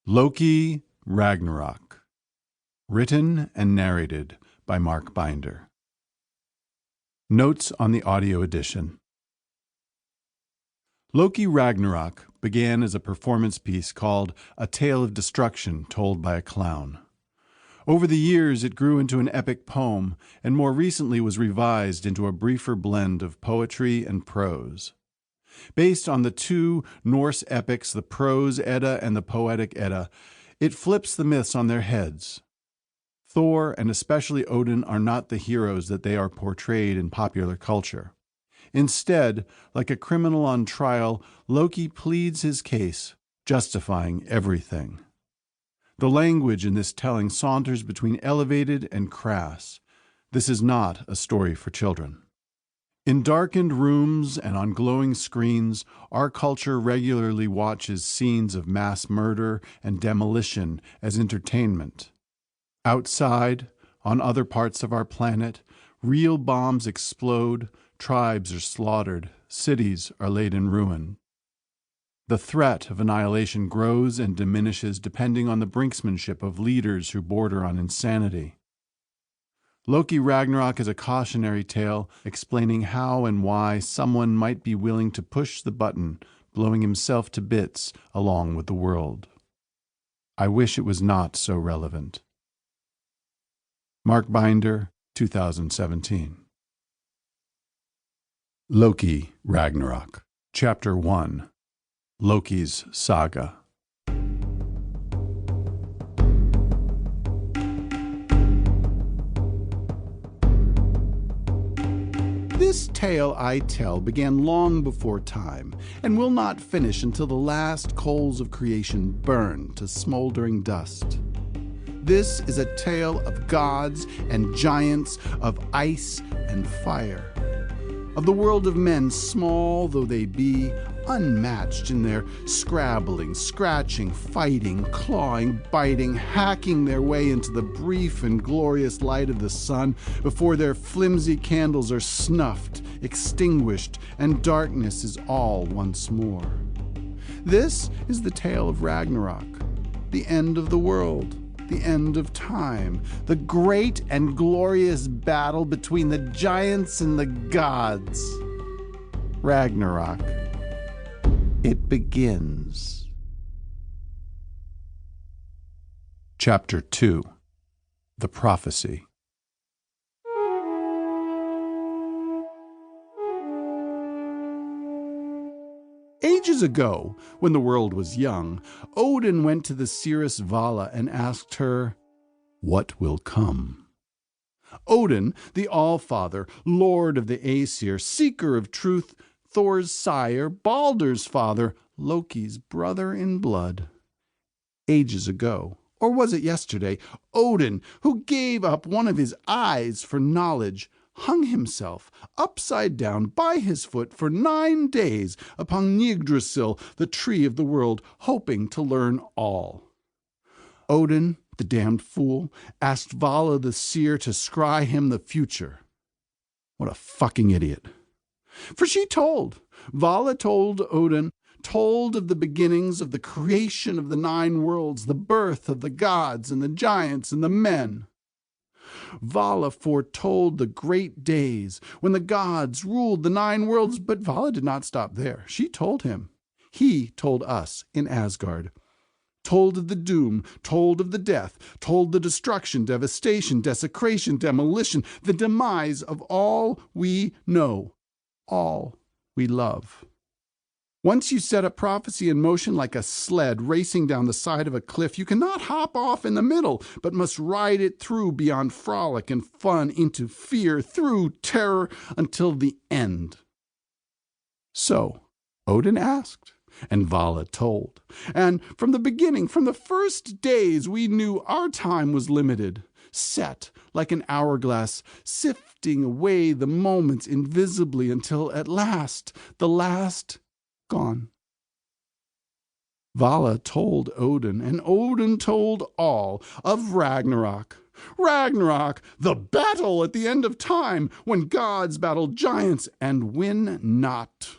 Loki, Ragnarok. Written and narrated by Mark Binder. Notes on the audio edition. Loki Ragnarok began as a performance piece called A Tale of Destruction Told by a Clown. Over the years, it grew into an epic poem, and more recently was revised into a briefer blend of poetry and prose. Based on the two Norse epics, the Prose Edda and the Poetic Edda, it flips the myths on their heads. Thor, and especially Odin, are not the heroes that they are portrayed in popular culture. Instead, like a criminal on trial, Loki pleads his case, justifying everything. The language in this telling saunters between elevated and crass. This is not a story for children. In darkened rooms and on glowing screens, our culture regularly watches scenes of mass murder and demolition as entertainment. Outside, on other parts of our planet, real bombs explode, tribes are slaughtered, cities are laid in ruin. The threat of annihilation grows and diminishes depending on the brinksmanship of leaders who border on insanity. Loki Ragnarok is a cautionary tale explaining how and why someone might be willing to push the button, blowing himself to bits along with the world. I wish it was not so relevant. Mark Binder, 2017. Loki Ragnarok, Chapter 1, Loki's Saga. This tale I tell began long before time, and will not finish until the last coals of creation burn to smoldering dust. This is a tale of gods and giants, of ice and fire, of the world of men, small though they be, unmatched in their scrabbling, scratching, fighting, clawing, biting, hacking their way into the brief and glorious light of the sun before their flimsy candles are snuffed, extinguished, and darkness is all once more. This is the tale of Ragnarok, the end of the world, the end of time, the great and glorious battle between the giants and the gods. Ragnarok. It begins. Chapter 2. The Prophecy. Ages ago, when the world was young, Odin went to the seeress Vala and asked her, "What will come?" Odin, the All-Father, Lord of the Aesir, seeker of truth, Thor's sire, Baldur's father, Loki's brother in blood. Ages ago, or was it yesterday, Odin, who gave up one of his eyes for knowledge, hung himself upside down by his foot for 9 days upon Yggdrasil, the tree of the world, hoping to learn all. Odin, the damned fool, asked Vala the seer to scry him the future. What a fucking idiot. For she told. Vala told Odin, told of the beginnings of the creation of the 9 worlds, the birth of the gods and the giants and the men. Vala foretold the great days when the gods ruled the 9 worlds, but Vala did not stop there. She told him. He told us in Asgard. Told of the doom, told of the death, told the destruction, devastation, desecration, demolition, the demise of all we know, all we love. Once you set a prophecy in motion like a sled racing down the side of a cliff, you cannot hop off in the middle, but must ride it through beyond frolic and fun into fear, through terror, until the end. So, Odin asked, and Vala told. And from the beginning, from the first days, we knew our time was limited, set like an hourglass, sifting away the moments invisibly until at last, the last gone. Vala told Odin, and Odin told all of Ragnarok. Ragnarok, the battle at the end of time, when gods battle giants and win not.